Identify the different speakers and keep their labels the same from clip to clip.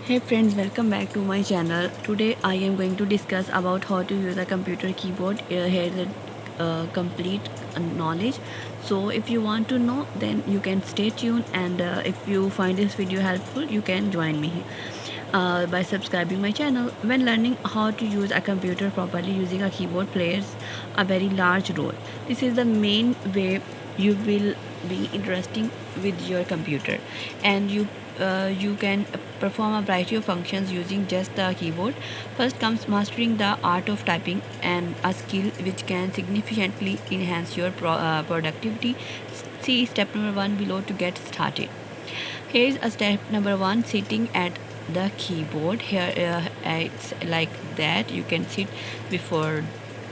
Speaker 1: Hey friends, welcome back to my channel. Today I am going to discuss about how to use a computer keyboard. Here is a complete knowledge. So if you want to know, then you can stay tuned, and if you find this video helpful, you can join me by subscribing my channel. When learning how to use a computer properly, using a keyboard plays a very large role. This is the main way you will be interesting with your computer, and you can perform a variety of functions using just the keyboard. First comes mastering the art of typing, and a skill which can significantly enhance your productivity. See step number 1 below to get started. Here's a step number 1: sitting at the keyboard. Here it's like that. You can sit before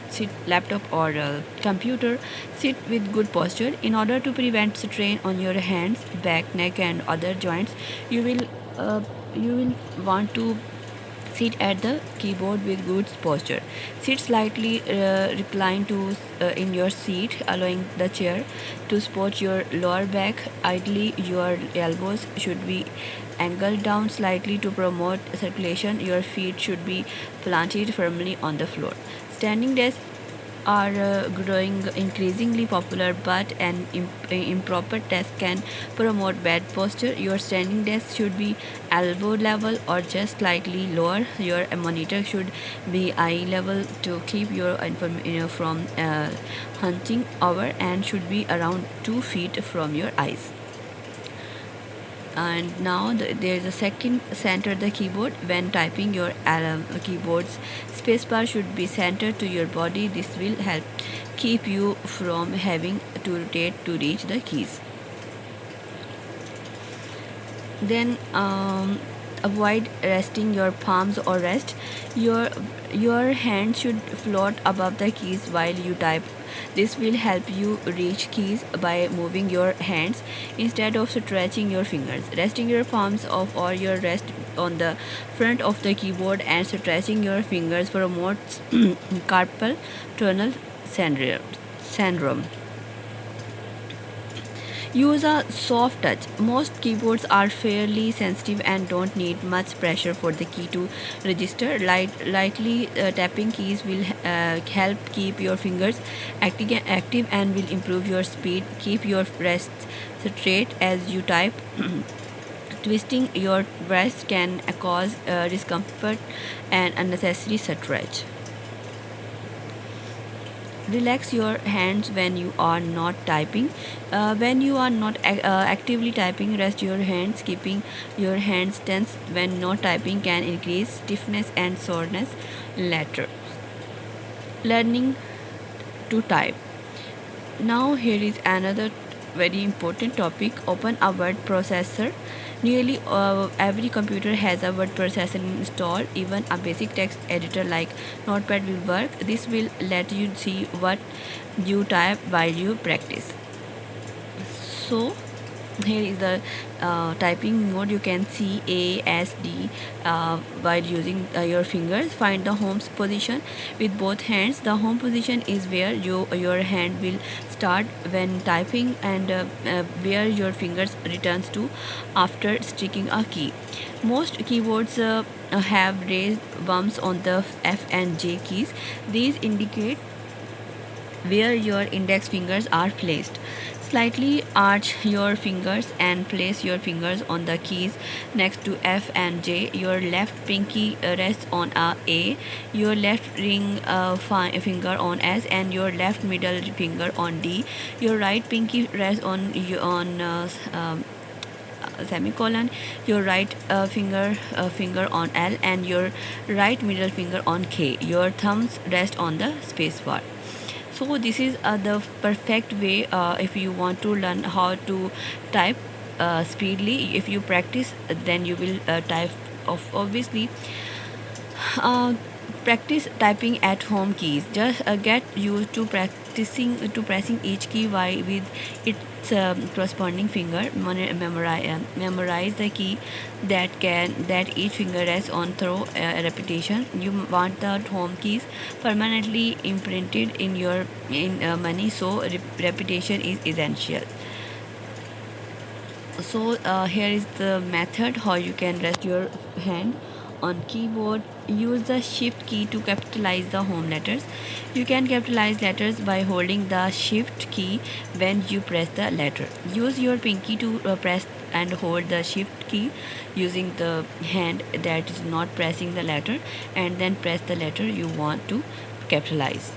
Speaker 1: sit laptop or computer. Sit with good posture in order to prevent strain on your hands, back, neck, and other joints. You will want to sit at the keyboard with good posture. Sit slightly reclined to in your seat, allowing the chair to support your lower back. Ideally, your elbows should be angled down slightly to promote circulation. Your feet should be planted firmly on the floor. Standing desks are growing increasingly popular, but an improper desk can promote bad posture. Your standing desk should be elbow level or just slightly lower. Your monitor should be eye level to keep your information from hunching over, and should be around 2 feet from your eyes. And now there is a second: center the keyboard when typing. Your keyboard's spacebar should be centered to your body. This will help keep you from having to rotate to reach the keys. Then avoid resting your palms or rest. Your hand should float above the keys while you type. This will help you reach keys by moving your hands instead of stretching your fingers. Resting your palms off or your rest on the front of the keyboard and stretching your fingers promotes carpal tunnel syndrome. Use a soft touch. Most keyboards are fairly sensitive and don't need much pressure for the key to register. Lightly tapping keys will help keep your fingers active and will improve your speed. Keep your wrists straight as you type. Twisting your wrist can cause discomfort and unnecessary stretch. Relax your hands when you are not typing. When you are not actively typing, rest your hands. Keeping your hands tense when not typing can increase stiffness and soreness later. Learning to type. Now here is another very important topic: open a word processor. Nearly every computer has a word processor installed. Even a basic text editor like Notepad will work. This will let you see what you type while you practice. So here is the typing mode. You can see A, S, D while using your fingers. Find the home position with both hands. The home position is where your hand will start when typing, and where your fingers returns to after sticking a key. Most keyboards have raised bumps on the F and J keys. These indicate where your index fingers are placed. Slightly arch your fingers and place your fingers on the keys next to F and J. Your left pinky rests on A, your left ring finger on S, and your left middle finger on D. Your right pinky rests on semicolon, your right finger on L, and your right middle finger on K. Your thumbs rest on the spacebar. So this is the perfect way if you want to learn how to type speedily. If you practice, then you will type obviously. uh, Practice typing at home keys. Just get used to pressing each key with its corresponding finger. Memorize the key that each finger rests on through repetition. You want the home keys permanently imprinted in your in money, so repetition is essential. So here is the method how you can rest your hand on keyboard. Use the shift key to capitalize the home letters. You can capitalize letters by holding the shift key when you press the letter. Use your pinky to press and hold the shift key using the hand that is not pressing the letter, and then press the letter you want to capitalize.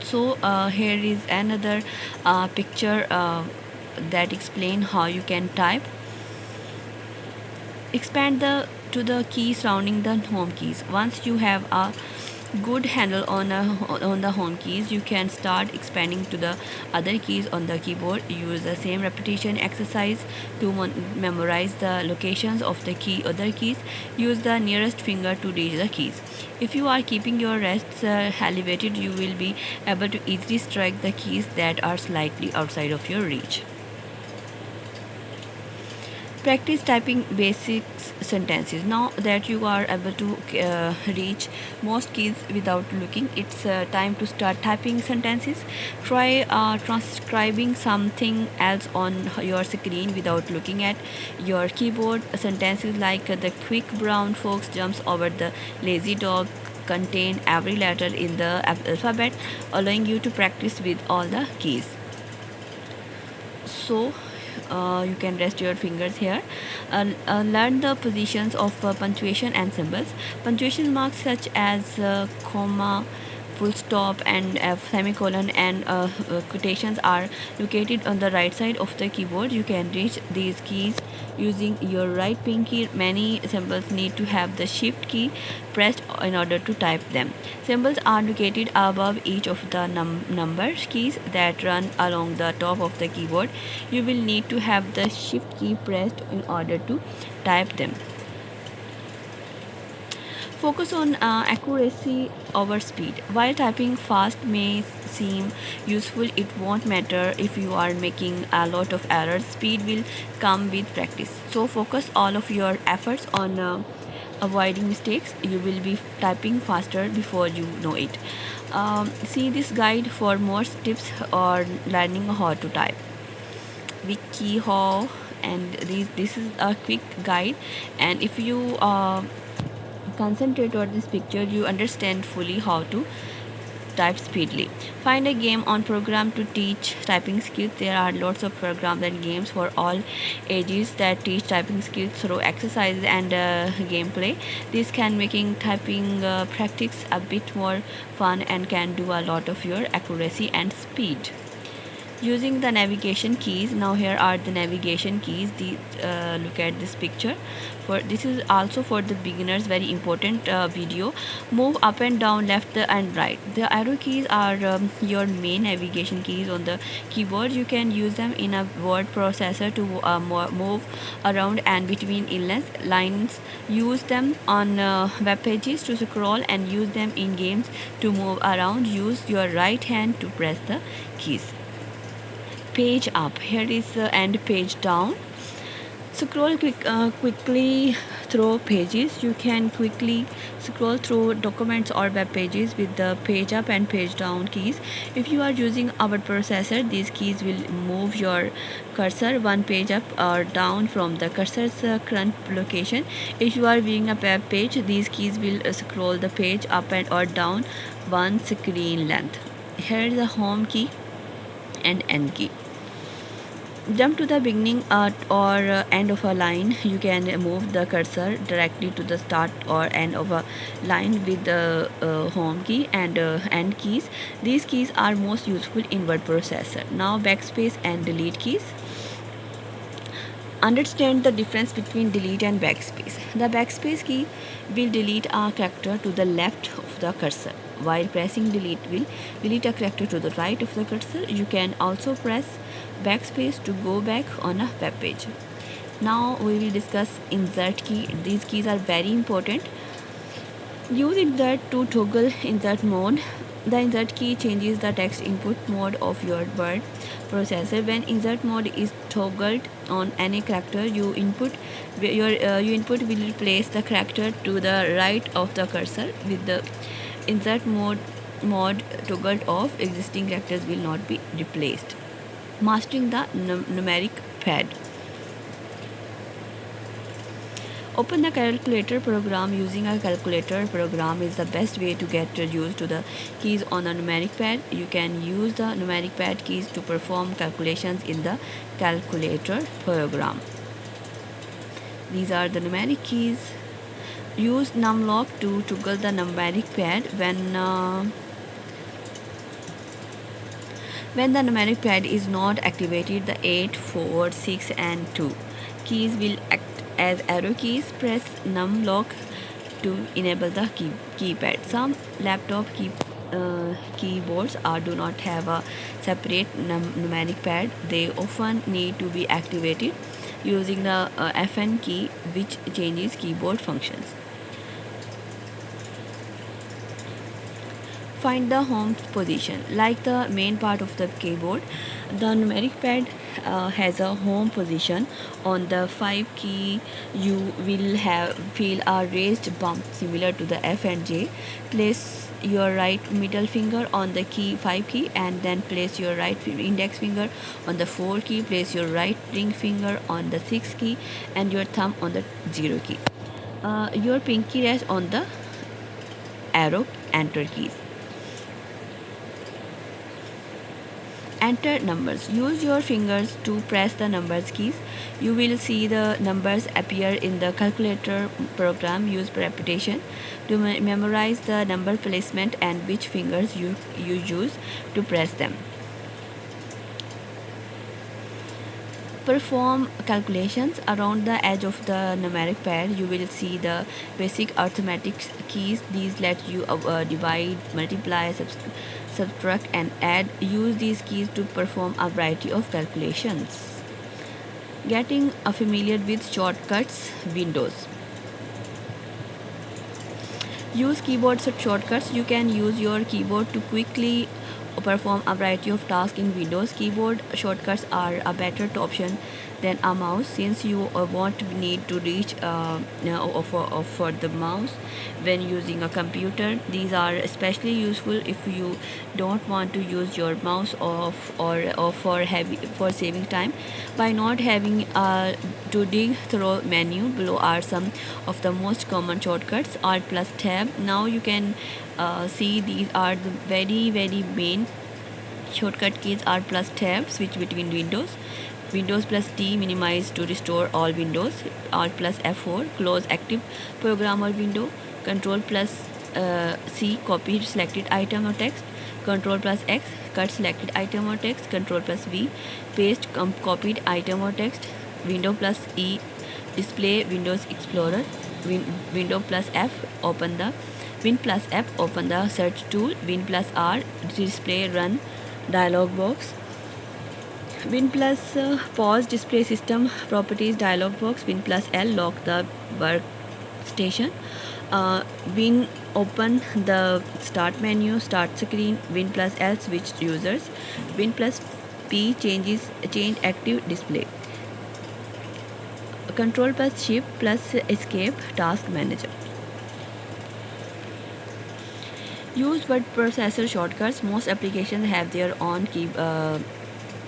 Speaker 1: So here is another picture that explain how you can type. Expand the to the keys surrounding the home keys. Once you have a good handle on the home keys, you can start expanding to the other keys on the keyboard. Use the same repetition exercise to memorize the locations of the other keys. Use the nearest finger to reach the keys. If you are keeping your wrists elevated, you will be able to easily strike the keys that are slightly outside of your reach. Practice typing basic sentences. Now that you are able to reach most keys without looking, it's time to start typing sentences. Try transcribing something else on your screen without looking at your keyboard. Sentences like the quick brown fox jumps over the lazy dog contain every letter in the alphabet, allowing you to practice with all the keys. So you can rest your fingers here. Learn the positions of punctuation and symbols. Punctuation marks such as comma, full stop, and semicolon and quotations are located on the right side of the keyboard. You can reach these keys using your right pinky. Many symbols need to have the shift key pressed in order to type them. Symbols are located above each of the number keys that run along the top of the keyboard. You will need to have the shift key pressed in order to type them. Focus on accuracy over speed. While typing fast may seem useful, it won't matter if you are making a lot of errors. Speed will come with practice. So focus all of your efforts on avoiding mistakes. You will be typing faster before you know it. See this guide for more tips or learning how to type. Wiki how, and this is a quick guide, and if you concentrate on this picture, you understand fully how to type speedily. Find a game on program to teach typing skills. There are lots of programs and games for all ages that teach typing skills through exercises and gameplay. This can making typing practice a bit more fun and can do a lot of your accuracy and speed. Using the navigation keys. Now here are the navigation keys. Look at this picture. For this is also for the beginners, very important video. Move up and down, left and right. The arrow keys are your main navigation keys on the keyboard. You can use them in a word processor to move around and between lines. Use them on web pages to scroll and use them in games to move around. Use your right hand to press the keys. Page up. Here is and page down. Scroll quickly through pages. You can quickly scroll through documents or web pages with the page up and page down keys. If you are using a word processor, these keys will move your cursor one page up or down from the cursor's current location. If you are viewing a web page, these keys will scroll the page up and or down one screen length. Here is the home key and end key. Jump to the beginning or end of a line. You can move the cursor directly to the start or end of a line with the home key and end keys. These keys are most useful in word processor. Now backspace and delete keys. Understand the difference between delete and backspace. The backspace key will delete a character to the left of the cursor, while pressing delete will delete a character to the right of the cursor. You can also press backspace to go back on a web page. Now we will discuss insert key. These keys are very important. Use insert to toggle insert mode. The insert key changes the text input mode of your word processor. When insert mode is toggled on any character you input, your input will replace the character to the right of the cursor. With the insert mode toggled off, existing characters will not be replaced. Mastering the numeric pad. Open the calculator program. Using a calculator program is the best way to get used to the keys on the numeric pad. You can use the numeric pad keys to perform calculations in the calculator program. These are the numeric keys. Use numlock to toggle the numeric pad when the numeric pad is not activated. The 8, 4, 6 and 2 keys will act as arrow keys. Press numlock to enable the keypad. Some laptop keyboards do not have a separate numeric pad. They often need to be activated using the FN key, which changes keyboard functions. Find the home position. Like the main part of the keyboard, the numeric pad has a home position. On the 5 key, you will feel a raised bump similar to the F and J. Place your right middle finger on the 5 key and then place your right index finger on the 4 key. Place your right ring finger on the 6 key and your thumb on the 0 key. Your pinky rests on the arrow enter keys. Enter numbers. Use your fingers to press the numbers keys. You will see the numbers appear in the calculator program. Use repetition to memorize the number placement and which fingers you use to press them. Perform calculations around the edge of the numeric pad. You will see the basic arithmetic keys. These let you divide, multiply, subtract and add. Use these keys to perform a variety of calculations. Getting familiar with shortcuts windows. Use keyboard shortcuts. You can use your keyboard to quickly perform a variety of tasks in Windows. Keyboard shortcuts are a better option than a mouse, since you won't need to reach for the mouse when using a computer. These are especially useful if you don't want to use your mouse or for saving time. By not having to dig through menu, below are some of the most common shortcuts. Alt plus tab. Now you can see these are the very main shortcut keys. Alt plus tab, switch between windows. Windows plus T, minimize to restore all windows. Alt plus F4, close active programmer window. Control plus C, copy selected item or text. Control plus X, cut selected item or text. Control plus V, paste copied item or text. Window plus E, display Windows Explorer. Window plus F, open the Win plus F, open the search tool. Win plus R, display run dialog box. Win plus pause, display system properties dialog box. Win plus L, lock the workstation. Win open the start menu, start screen. Win plus L, switch users. Win plus P, change active display. Control plus shift plus escape, task manager. Use word processor shortcuts. Most applications have their own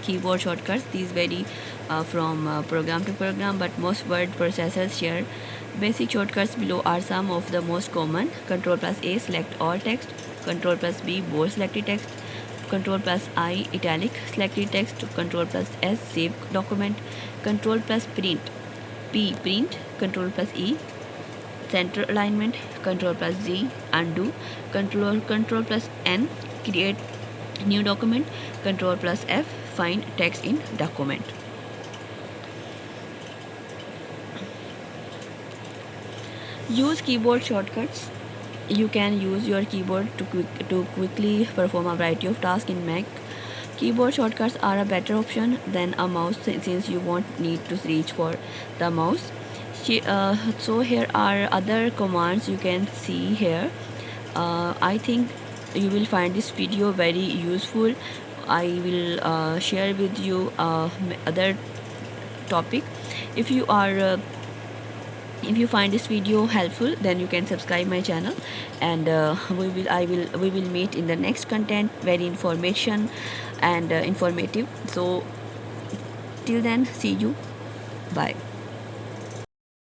Speaker 1: keyboard shortcuts. These vary from program to program, but most word processors share basic shortcuts. Below are some of the most common. Control plus A, select all text. Control plus B, bold selected text. Control plus I, italic selected text. Control plus S, save document. Control plus print. P, print. Control plus E, center alignment. Control plus Z, undo. Control plus N, create new document. Control plus F, find text in document. Use keyboard shortcuts. You can use your keyboard to quickly perform a variety of tasks in Mac. Keyboard shortcuts are a better option than a mouse, since you won't need to reach for the mouse. So here are other commands you can see here. I think you will find this video very useful. I will share with you other topic. If you find this video helpful, then you can subscribe my channel, and we will meet in the next content, very information and informative. So till then, see you, bye.